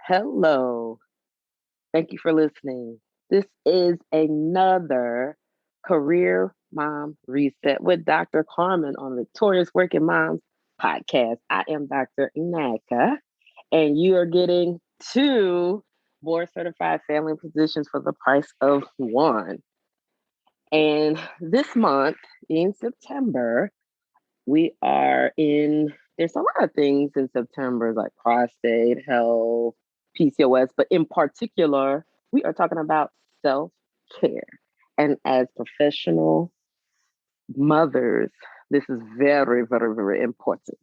Hello. Thank you for listening. This is another Career Mom Reset with Dr. Carmen on Victorious Working Moms podcast. I am Dr. Nneka, and you are getting two board certified family positions for the price of one. And this month in September, we are in, there's a lot of things in September like prostate health, PCOS, but in particular, we are talking about self care. And as professional mothers, this is very, very, very important.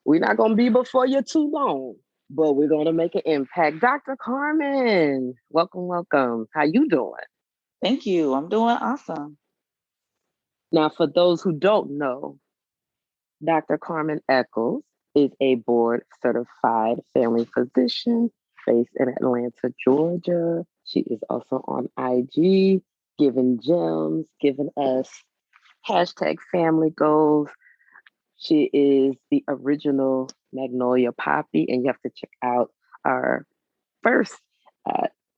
We're not going to be before you too long, but we're going to make an impact. Dr. Carmen, welcome, welcome. How you doing? Thank you. I'm doing awesome. Now, for those who don't know, Dr. Carmen Eccles is a board certified family physician based in Atlanta, Georgia. She is also on IG, giving gems, giving us hashtag family goals. She is the original Magnolia Poppy, and you have to check out our first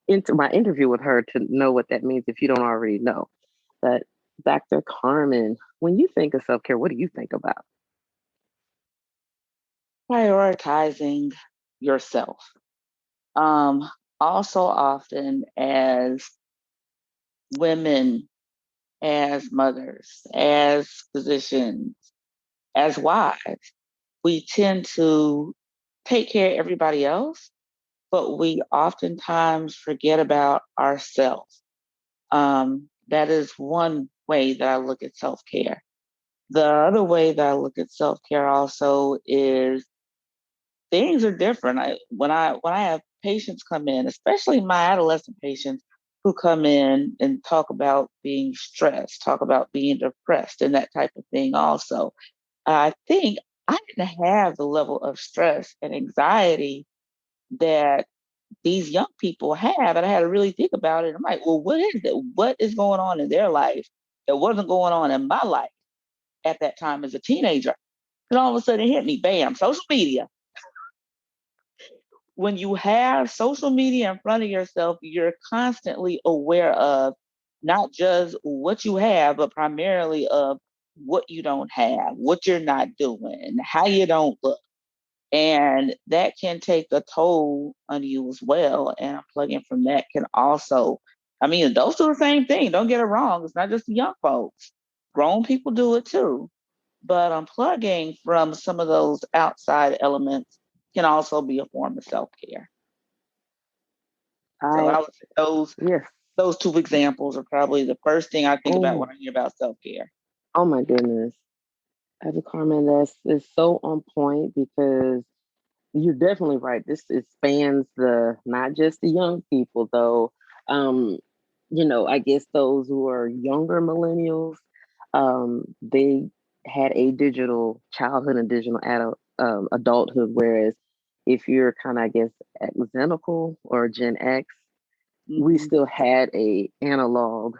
into my interview with her to know what that means if you don't already know. But Dr. Carmen, when you think of self care, what do you think about? Prioritizing yourself. Um, Also often as women, as mothers, as physicians, as wives, we tend to take care of everybody else, but we oftentimes forget about ourselves. That is one way that I look at self-care. The other way that I look at self-care also is things are different. When I have patients come in, especially my adolescent patients who come in and talk about being stressed, talk about being depressed and that type of thing also. I think I didn't have the level of stress and anxiety that these young people have. And I had to really think about it. I'm like, well, what is it? What is going on in their life that wasn't going on in my life at that time as a teenager? And all of a sudden it hit me, bam, social media. When you have social media in front of yourself, you're constantly aware of not just what you have, but primarily of what you don't have, what you're not doing, how you don't look. And that can take a toll on you as well. And unplugging from that can also, I mean, adults do the same thing. Don't get it wrong. It's not just the young folks. Grown people do it too. But unplugging from some of those outside elements can also be a form of self-care. So I I would say Yes. those two examples are probably the first thing I think about when Oh, I hear about self-care. oh my goodness. Dr. Carmen, that's is so on point because you're definitely right. This it spans the not just the young people though. Um, I guess those who are younger millennials, they had a digital childhood and digital adulthood, whereas if you're kind of, I guess, Xenical or Gen X, we Hmm. still had a analog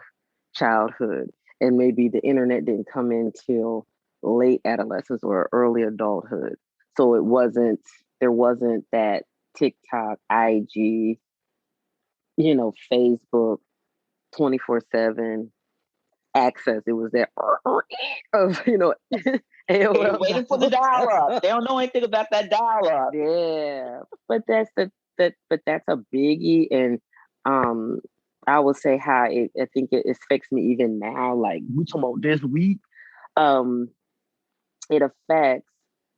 childhood, and maybe the internet didn't come in till late adolescence or early adulthood. So there wasn't that TikTok, IG, Facebook 24/7 access. It was that of They AOL waiting for the dial up. dial. They don't know anything about that dial up. Yeah, but that's a biggie, and um, I will say how I think it affects me even now. Like we talking about this week, um, it affects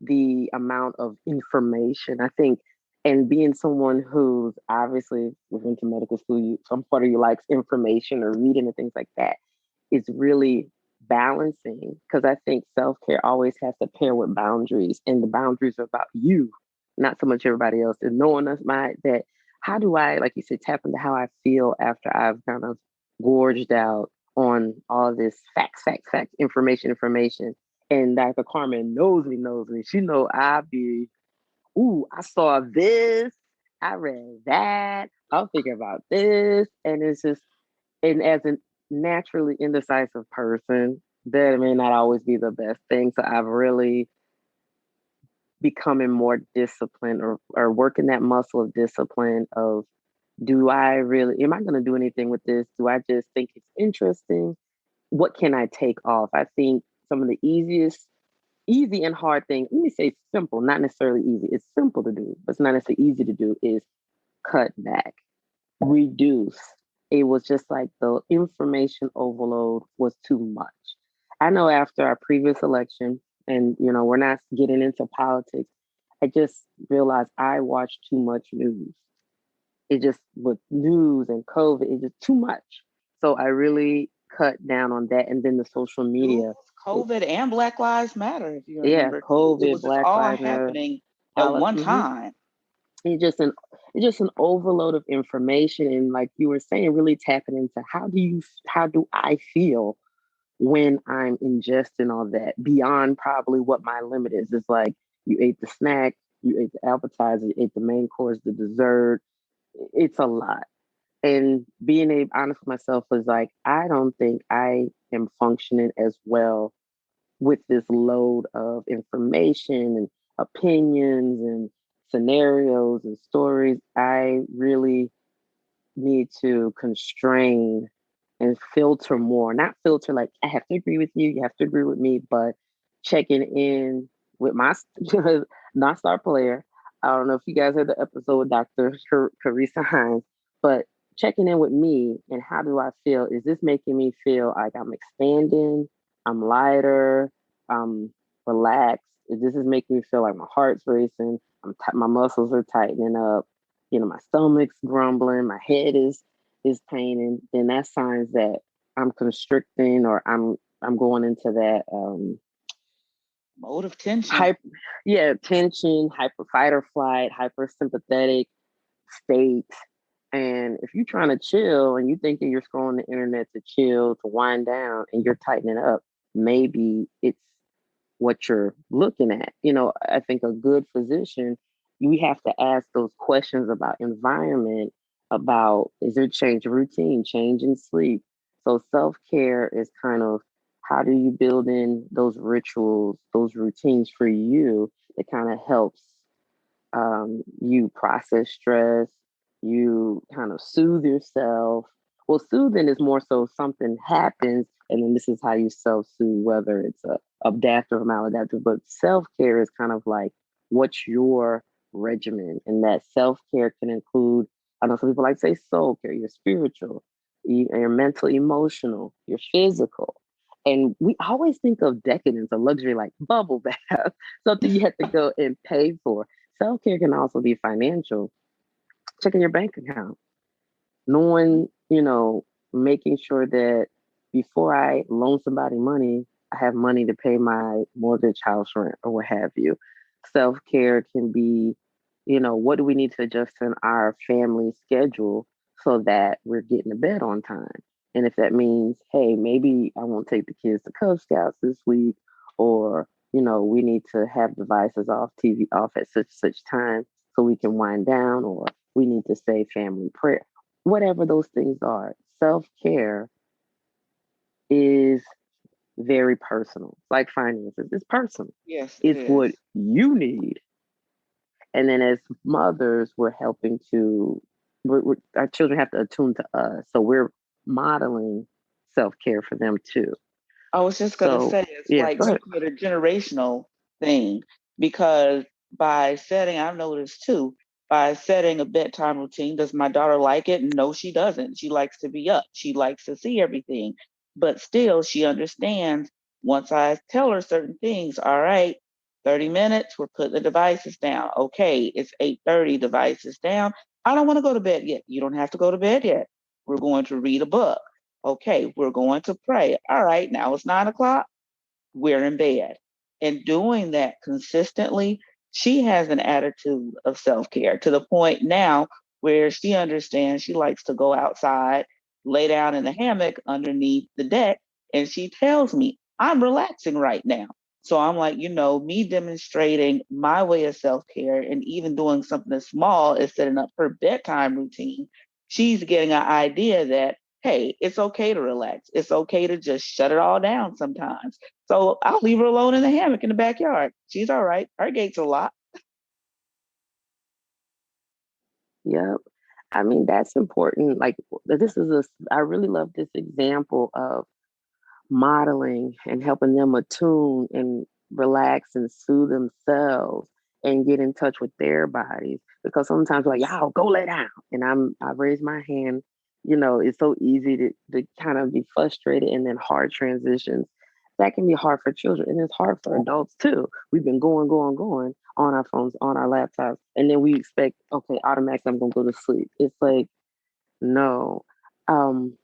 the amount of information. I think, and being someone who's obviously went to medical school, some part of you likes information or reading and things like that. Is really balancing because I think self care always has to pair with boundaries, and the boundaries are about you, not so much everybody else. And knowing us, that how do I, like you said, tap into how I feel after I've kind of gorged out on all this facts, information. And Dr. Carmen knows me. She know I be, ooh, I saw this, I read that, I'll thinking about this, and it's just, and as a naturally indecisive person, that may not always be the best thing. So I've really becoming more disciplined, or working that muscle of discipline of, do I really, am I going to do anything with this? Do I just think it's interesting? What can I take off? I think some of the easy and hard things, let me say simple, not necessarily easy. It's simple to do, but it's not necessarily easy to do, is cut back, reduce. It was just like the information overload was too much. I know after our previous election, and we're not getting into politics, I just realized I watched too much news. It just, with news and COVID, it's just too much. So I really cut down on that. And then the social News, media, it, COVID, and Black Lives Matter, if you yeah, remember too. It COVID, was just Black all Lives Matter, happening at one mm-hmm. time. It's just an overload of information, and like you were saying, really tapping into how do I feel when I'm ingesting all that beyond probably what my limit is. It's like, you ate the snack, you ate the appetizer, you ate the main course, the dessert. It's a lot. And being able honest with myself was like, I don't think I am functioning as well with this load of information and opinions and scenarios and stories. I really need to constrain and filter more. Not filter like, I have to agree with you, you have to agree with me, but checking in with my non star player. I don't know if you guys heard the episode with Dr. Carissa Hines, but checking in with me and how do I feel? Is this making me feel like I'm expanding? I'm lighter. I'm relaxed. This is making me feel like my heart's racing. My muscles are tightening up. My stomach's grumbling. My head is paining. Then that's signs that I'm constricting, or I'm going into that Mode of tension. hyper, yeah, tension, hyper fight or flight, hyper sympathetic state. And if you're trying to chill and you thinking you're scrolling the internet to chill, to wind down, and you're tightening up, maybe it's what you're looking at. I think a good physician, we have to ask those questions about environment, about, is there change of routine, change in sleep. So self-care is kind of, how do you build in those rituals, those routines for you that kind of helps you process stress, you kind of soothe yourself. Well, soothing is more so something happens, and then this is how you self soothe, whether it's a adaptive or maladaptive. But self care is kind of like, what's your regimen, and that self care can include. I know some people like to say soul care, your spiritual, your mental, emotional, your physical. And we always think of decadence or luxury like bubble bath, something you have to go and pay for. Self care can also be financial. Checking your bank account, knowing, making sure that before I loan somebody money, I have money to pay my mortgage, house rent, or what have you. Self care can be, what do we need to adjust in our family schedule so that we're getting to bed on time? And if that means, hey, maybe I won't take the kids to Cub Scouts this week, or, we need to have devices off, TV off at such time so we can wind down, or we need to say family prayer. Whatever those things are, self care is very personal. Like finances, it's personal. Yes, it It's what is. you need. And then as mothers, we're helping to, our children have to attune to us. So we're modeling self care for them too. I was just gonna So, say it's yeah, like go ahead. making it a generational thing, because by setting, I've noticed too, by setting a bedtime routine, does my daughter like it? No, she doesn't. She likes to be up. She likes to see everything. But still she understands, once I tell her certain things, all right, 30 minutes, we're putting the devices down. Okay, it's 8:30, devices down. I don't want to go to bed yet. You don't have to go to bed yet. We're going to read a book. Okay, we're going to pray. All right, now it's 9 o'clock. We're in bed. And doing that consistently, she has an attitude of self care to the point now where she understands she likes to go outside, lay down in the hammock underneath the deck, and she tells me, I'm relaxing right now. So I'm like, me demonstrating my way of self care and even doing something as small as setting up her bedtime routine, she's getting an idea that hey, it's okay to relax. It's okay to just shut it all down sometimes. So I'll leave her alone in the hammock in the backyard. She's all right. Our gate's a lot. Yep. I mean, that's important. Like, this is I really love this example of modeling and helping them attune and relax and soothe themselves and get in touch with their bodies. Because sometimes like, y'all go lay down. And I raise my hand. It's so easy to kind of be frustrated and then hard transitions. That can be hard for children and it's hard for adults too. We've been going on our phones, on our laptops, and then we expect, okay, automatically I'm gonna go to sleep. It's like, no. So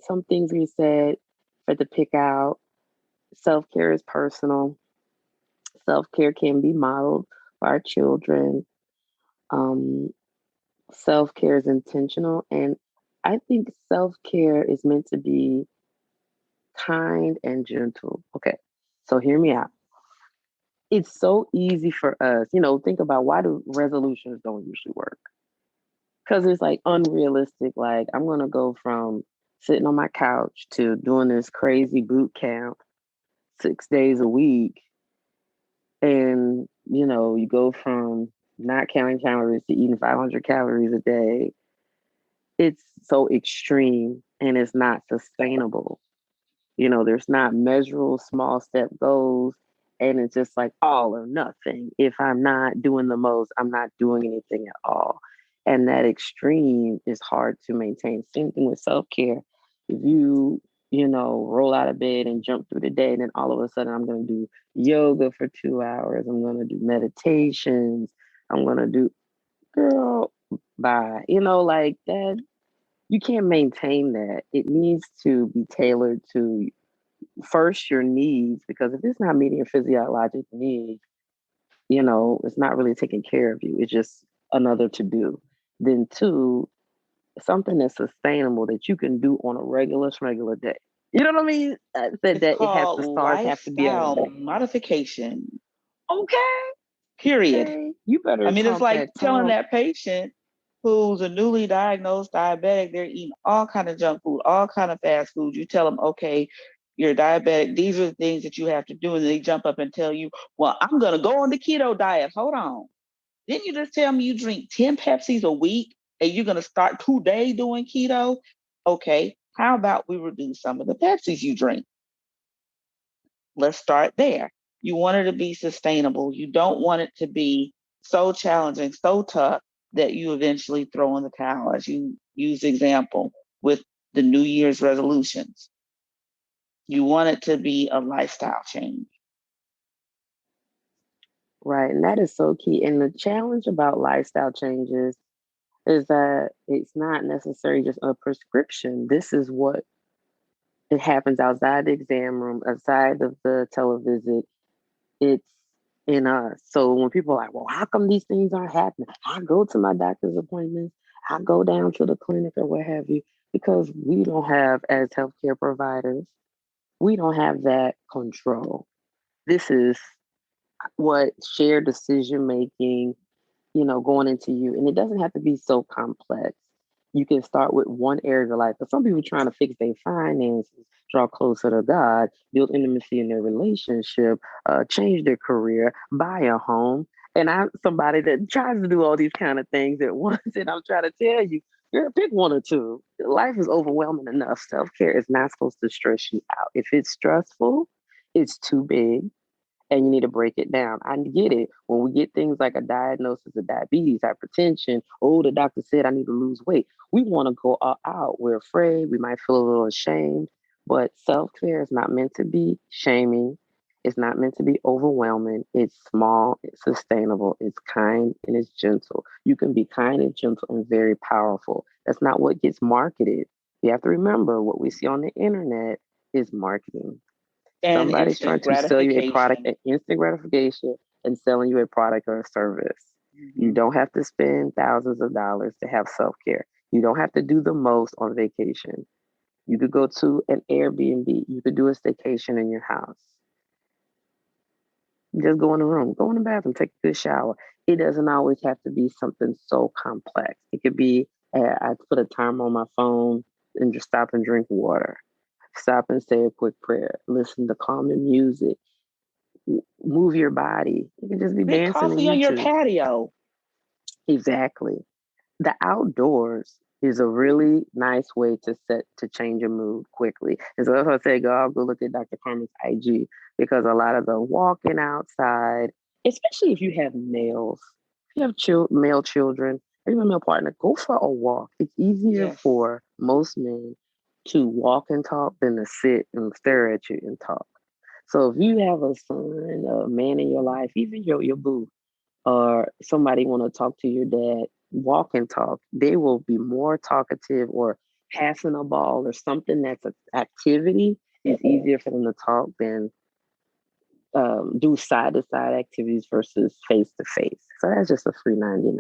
some things we said for to pick out, self-care is personal. Self-care can be modeled for our children. Um, self-care is intentional. And I think self-care is meant to be kind and gentle. Okay. So hear me out. It's so easy for us, think about why do resolutions don't usually work? Because it's like unrealistic. Like, I'm going to go from sitting on my couch to doing this crazy boot camp 6 days a week. And, you go from not counting calories to eating 500 calories a day. It's so extreme and it's not sustainable. There's not measurable small step goals. And it's just like all or nothing. If I'm not doing the most, I'm not doing anything at all. And that extreme is hard to maintain. Same thing with self care. If roll out of bed and jump through the day, and then all of a sudden I'm going to do yoga for 2 hours, I'm going to do meditations, I'm going to do, girl, bye. Like that, you can't maintain that. It needs to be tailored to first your needs, because if it's not meeting your physiologic needs, it's not really taking care of you. It's just another to do. Then two, something that's sustainable that you can do on a regular day. You know what I mean? I said It's that it has the called stars have to be lifestyle aligned. modification, Okay, period. okay. You I better mean, it's talk like that telling talk. that patient who's a newly diagnosed diabetic, they're eating all kind of junk food, all kind of fast food. You tell them, okay, you're diabetic. These are the things that you have to do. And they jump up and tell you, well, I'm going to go on the keto diet. Hold on. Didn't you just tell me you drink 10 Pepsis a week and you're going to start today doing keto? Okay. How about we reduce some of the Pepsis you drink? Let's start there. You want it to be sustainable. You don't want it to be so challenging, so tough that you eventually throw in the towel, as you use example with the New Year's resolutions. You want it to be a lifestyle change. Right. And that is so key. And the challenge about lifestyle changes is that it's not necessarily just a prescription. This is what it happens outside the exam room, outside of the televisit. It's in us. So when people are like, well, how come these things aren't happening? I go to my doctor's appointments, I go down to the clinic or what have you, because we don't have, as healthcare providers, we don't have that control. This is what shared decision making, going into you. And it doesn't have to be so complex. You can start with one area of your life. But some people trying to fix their finances, draw closer to God, build intimacy in their relationship, change their career, buy a home. And I'm somebody that tries to do all these kind of things at once. And I'm trying to tell you, you're pick one or two. Life is overwhelming enough. Self care is not supposed to stress you out. If it's stressful, it's too big and you need to break it down. I get it. When we get things like a diagnosis of diabetes, hypertension, oh, the doctor said I need to lose weight, we want to go all out. We're afraid. We might feel a little ashamed. But self care is not meant to be shaming. It's not meant to be overwhelming. It's small, it's sustainable, it's kind, and it's gentle. You can be kind and gentle and very powerful. That's not what gets marketed. You have to remember what we see on the internet is marketing. And Somebody's trying instant to sell you a product, gratification. an instant gratification, and selling you a product or a service. You Mm-hmm. don't have to spend thousands of dollars to have self care. You don't have to do the most on vacation. You could go to an Airbnb. You could do a staycation in your house. Just go in the room, go in the bathroom, take a good shower. It doesn't always have to be something so complex. It could be, I put a timer on my phone. and just stop and drink water. Stop and say a quick prayer. Listen to calming music. Move your body. You can just be Make dancing in coffee on your YouTube. patio. Exactly. The outdoors is a really nice way to change your mood quickly. And so if I say, go, I'll go look at Dr. Carmen's IG because a lot of the walking outside, especially if you have males, if you have male children, or even a male partner, go for a walk. It's easier Yes. for most men to walk and talk than to sit and stare at you and talk. So if you have a son, a man in your life, even your boo, or somebody want to talk to your dad, walk and talk, they will be more talkative, or passing a ball or something that's an activity is easier for them to talk than do side to side activities versus face to face. So that's just a free 99.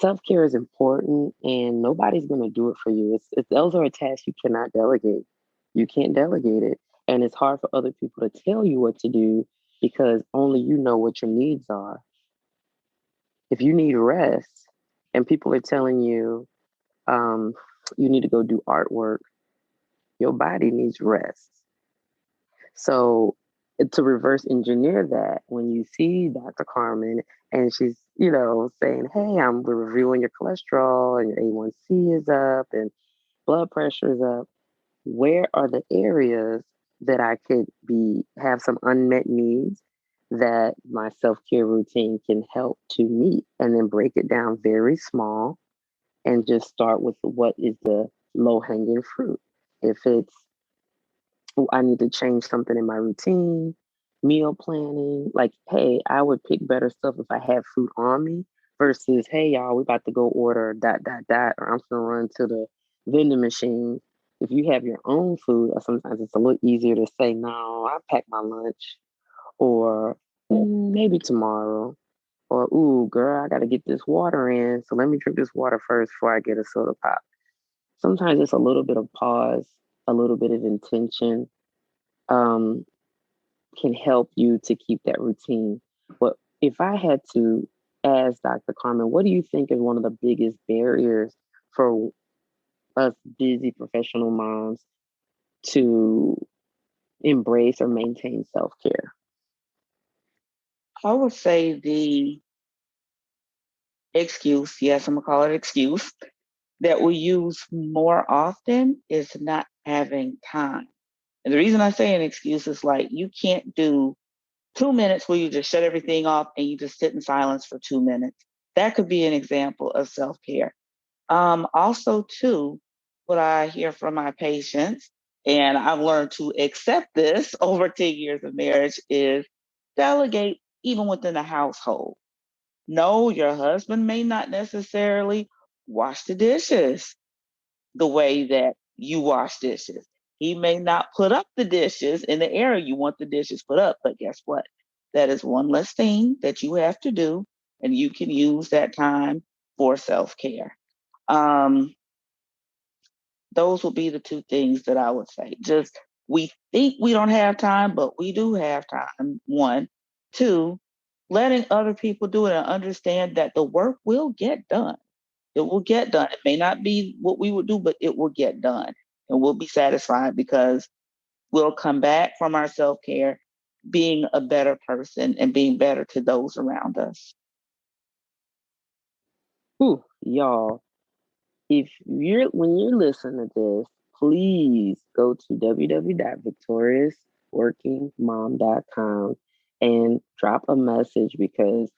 Self care is important, and nobody's going to do it for you. Those are a task you cannot delegate. You can't delegate it, and it's hard for other people to tell you what to do because only you know what your needs are. If you need rest and people are telling you um, you need to go do artwork, your body needs rest. So to reverse engineer that, when you see Dr. Carmen and she's, saying, hey, I'm reviewing your cholesterol and your A1C is up and blood pressure is up, where are the areas that I could have some unmet needs that my self-care routine can help to meet, and then break it down very small and just start with what is the low-hanging fruit. If it's, oh, I need to change something in my routine, meal planning, like, hey, I would pick better stuff if I had food on me versus, hey, y'all, we about to go order dot, dot, dot, or I'm going to run to the vending machine. If you have your own food, or sometimes it's a little easier to say, no, I pack my lunch, or maybe tomorrow, or, ooh, girl, I got to get this water in. So let me drink this water first before I get a soda pop. Sometimes it's a little bit of pause, a little bit of intention, um, can help you to keep that routine. But if I had to ask Dr. Carmen, what do you think is one of the biggest barriers for us busy professional moms to embrace or maintain self care? I would say the excuse, yes, I'm gonna call it excuse, that we use more often is not having time. And the reason I say an excuse is like you can't do 2 minutes where you just shut everything off and you just sit in silence for 2 minutes. That could be an example of self care. Also, too, what I hear from my patients, and I've learned to accept this over 10 years of marriage, is delegate even within the household. No, your husband may not necessarily wash the dishes the way that you wash dishes. He may not put up the dishes in the area you want the dishes put up, but guess what? That is one less thing that you have to do, and you can use that time for self care. Um, those would be the two things that I would say. Just we think we don't have time, but we do have time. One, two, letting other people do it and understand that the work will get done. It will get done. It may not be what we would do, but it will get done. And we'll be satisfied because we'll come back from our self care being a better person and being better to those around us. Whew, y'all, if you're when you're listening to this, please go to www.victoriousworkingmom.com and drop a message, because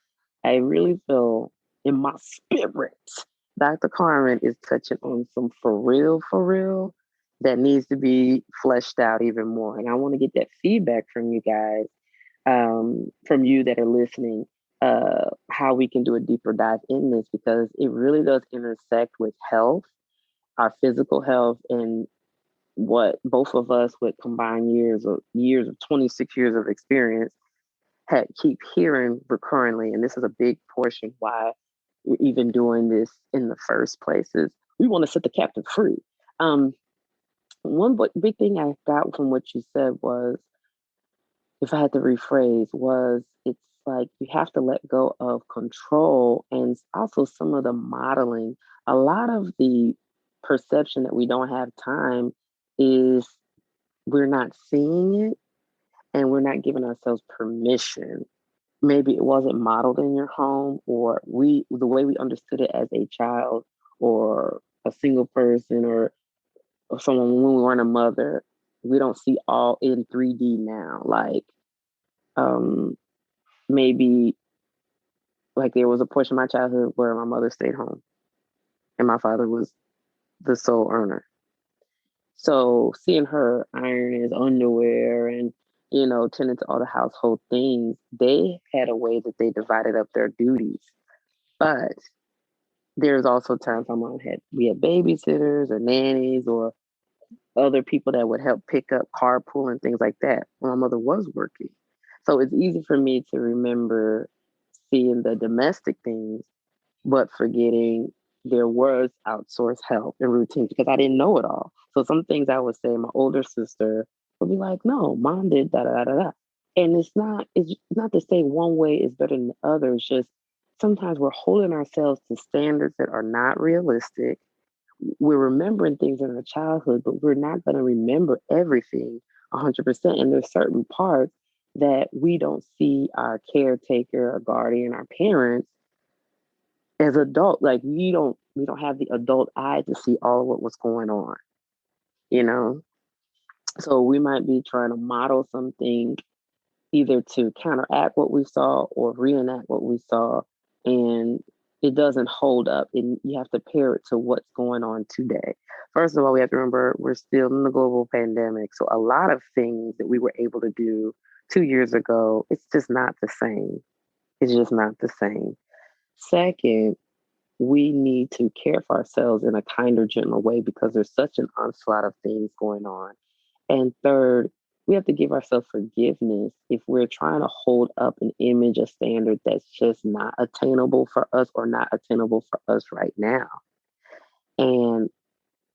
I really feel in my spirit Dr. Carmen is touching on some for real that needs to be fleshed out even more. And I want to get that feedback from you guys, from you that are listening, how we can do a deeper dive in this, because it really does intersect with health, our physical health, and what both of us with combined years of 26 years of experience had keep hearing recurrently. And this is a big portion why we're even doing this in the first place, is we want to set the captive free. Um, one big thing I got from what you said was, if I had to rephrase, was it's like you have to let go of control and also some of the modeling. A lot of the perception that we don't have time is we're not seeing it and we're not giving ourselves permission. Maybe it wasn't modeled in your home, or the way we understood it as a child or a single person or someone when we weren't a mother, we don't see all in 3D now. Like um maybe like there was a portion of my childhood where my mother stayed home and my father was the sole earner. So seeing her iron his underwear and tending to all the household things, they had a way that they divided up their duties. But there's also times my mom had we had babysitters or nannies or other people that would help pick up carpool and things like that when my mother was working. So it's easy for me to remember seeing the domestic things, but forgetting there was outsourced help and routines because I didn't know it all. So some things I would say, my older sister would be like, "No, mom did da da da da," and it's not to say one way is better than the other. It's just sometimes we're holding ourselves to standards that are not realistic. We're remembering things in our childhood, but we're not going to remember everything 100%. And there's certain parts that we don't see our caretaker, our guardian, our parents as adult. Like we don't have the adult eye to see all of what was going on, you know? So we might be trying to model something either to counteract what we saw or reenact what we saw, and it doesn't hold up, and you have to pair it to what's going on today. First of all, we have to remember we're still in the global pandemic, so a lot of things that we were able to do 2 years ago, it's just not the same. It's just not the same. Second, we need to care for ourselves in a kinder, gentler way because there's such an onslaught of things going on. And third, we have to give ourselves forgiveness if we're trying to hold up an image, a standard that's just not attainable for us or not attainable for us right now. And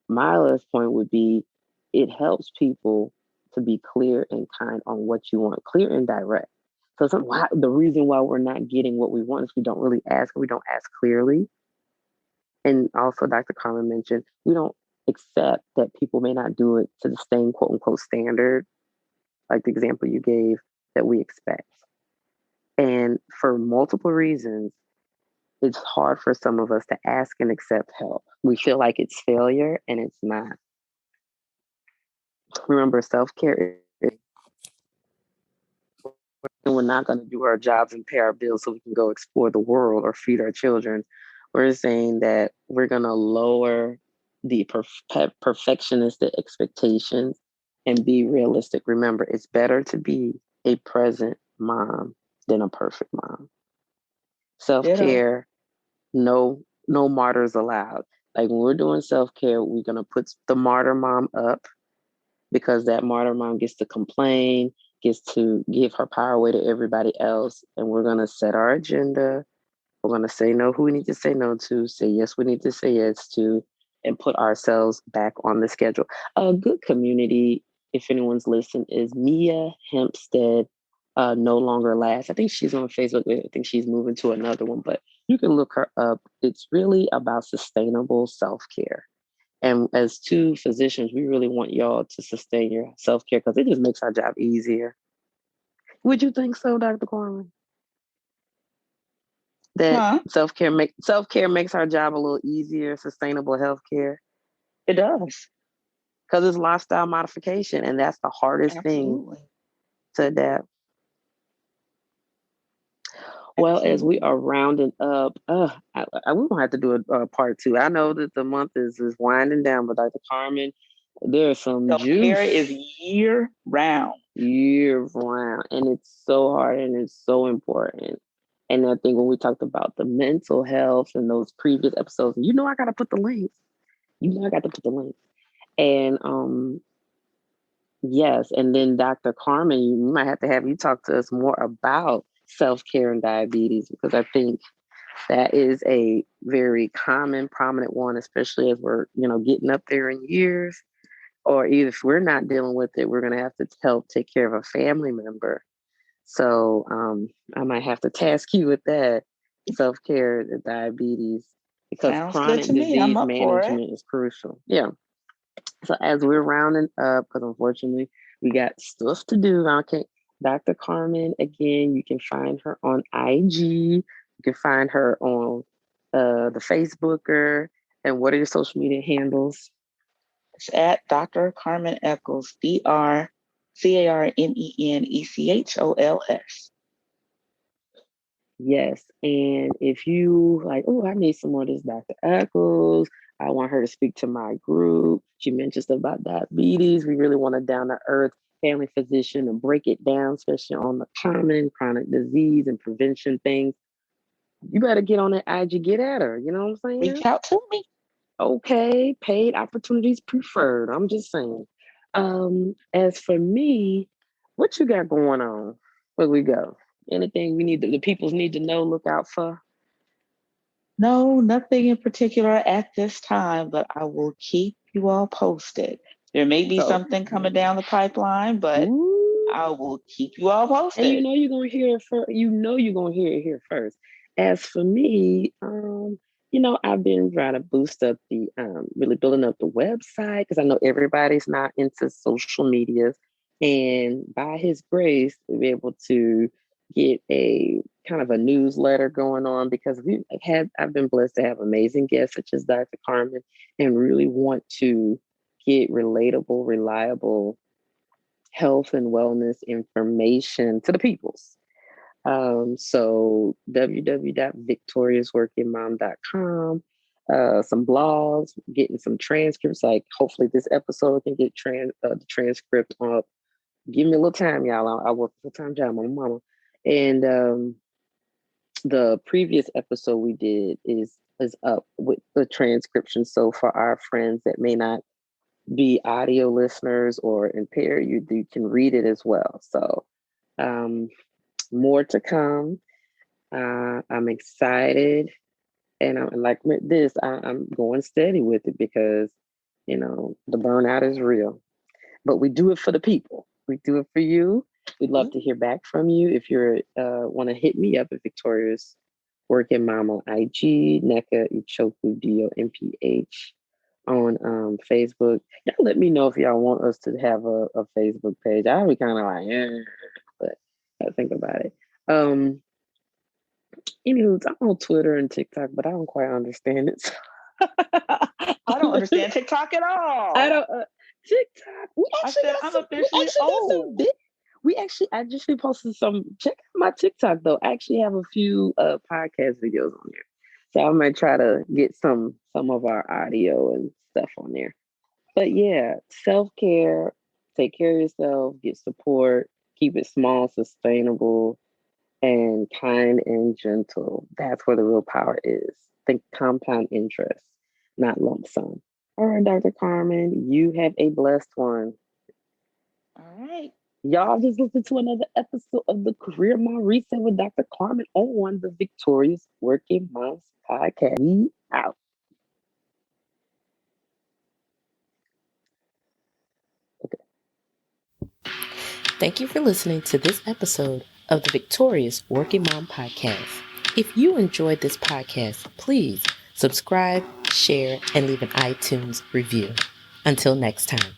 my last point would be it helps people to be clear and kind on what you want, clear and direct. So the reason why we're not getting what we want is we don't really ask, we don't ask clearly. And also, Dr. Carmen mentioned we don't accept that people may not do it to the same quote unquote standard, like the example you gave, that we expect. And for multiple reasons, it's hard for some of us to ask and accept help. We feel like it's failure, and it's not. Remember, self care is and we're not going to do our jobs and pay our bills so we can go explore the world or feed our children. We're saying that we're going to lower the perfectionistic expectations and be realistic. Remember, it's better to be a present mom than a perfect mom. Self care, no martyrs allowed. Like when we're doing self care, we're going to put the martyr mom up because that martyr mom gets to complain, gets to give her power away to everybody else. And we're going to set our agenda. We're going to say no who we need to say no to, say yes we need to say yes to, and put ourselves back on the schedule. A good community, if anyone's listening, is Mia Hempstead. No longer lasts. I think she's on Facebook. I think she's moving to another one, but you can look her up. It's really about sustainable self care. And as two physicians, we really want y'all to sustain your self care because it just makes our job easier. Would you think so, Dr. Corman? That Huh? self care makes our job a little easier, sustainable health care? It does. Because it's lifestyle modification, and that's the hardest thing Absolutely. to adapt. Well, as we Absolutely. are rounding up, we won't have to do a part two. I know that the month is winding down, but Dr. Carmen, there's some Self care is juice year round. year round, and it's so hard and it's so important. And I think when we talked about the mental health and those previous episodes, I got to put the links. I got to put the links. And yes, and then Dr. Carmen, you might have to have you talk to us more about self care and diabetes because I think that is a very common, prominent one, especially as we're getting up there in years. Or if we're not dealing with it, we're going to have to help take care of a family member. So I might have to task you with that self care, the diabetes, because Sounds good chronic to me. I'm disease up for it. management is crucial. Yeah. So as we're rounding up, because unfortunately we got stuff to do. Okay, Dr. Carmen, again, you can find her on IG. You can find her on the Facebooker. And what are your social media handles? It's at Dr. Carmen Eccles, DrCarmenEchols. Yes. And if you like, oh, I need some more of this Dr. Eccles. I want her to speak to my group. She mentioned stuff about diabetes. We really want a down to earth family physician and break it down, especially on the common chronic disease and prevention things. You better get on that IG, get at her. You know what I'm saying? Reach out to me. Okay, paid opportunities preferred. I'm just saying. As for me, what you got going on? Where we go? Anything we need the peoples need to know, look out for? No, nothing in particular at this time, but I will keep you all posted. There may be So, something coming down the pipeline, but ooh, I will keep you all and you posted. know you're gonna hear it first. You know you're gonna hear it here first. As for me, I've been trying to boost up the really building up the website because I know everybody's not into social medias, and by His grace, we'll be able to get a kind of a newsletter going on because I've been blessed to have amazing guests such as Dr. Carmen, and really want to get relatable, reliable health and wellness information to the peoples. So www.victoriousworkingmom.com, some blogs, getting some transcripts. Like hopefully this episode can get the transcript up. Give me a little time, y'all. I work a full-time job. I'm a mama. And the previous episode we did is up with the transcription. So for our friends that may not be audio listeners or impaired, you can read it as well. So um, more to come. I'm excited, and I'm like with this, I'm going steady with it because the burnout is real. But we do it for the people. We do it for you. We'd love to hear back from you. If you're want to hit me up at Victoria's Working Mom on IG, Nneka Ichoku DOMPH on Facebook. Y'all let me know if y'all want us to have a Facebook page. I'll be kind of like, yeah, but I think about it. Anywho, I'm on Twitter and TikTok, but I don't quite understand it. I don't understand TikTok at I all. don't TikTok. I said I'm officially old. We actually I just posted some. Check out my TikTok though. I actually have a few podcast videos on there, so I might try to get some of our audio and stuff on there. But yeah, self care, take care of yourself, get support, keep it small, sustainable, and kind and gentle. That's where the real power is. Think compound interest, not lump sum. All right, Dr. Carmen, you have a blessed one. All right. Y'all just listened to another episode of the Career Mom Reset with Dr. Carmen on the Victorious Working Moms Podcast. We out. Thank you for listening to this episode of the Victorious Working Mom Podcast. If you enjoyed this podcast, please subscribe, share, and leave an iTunes review. Until next time.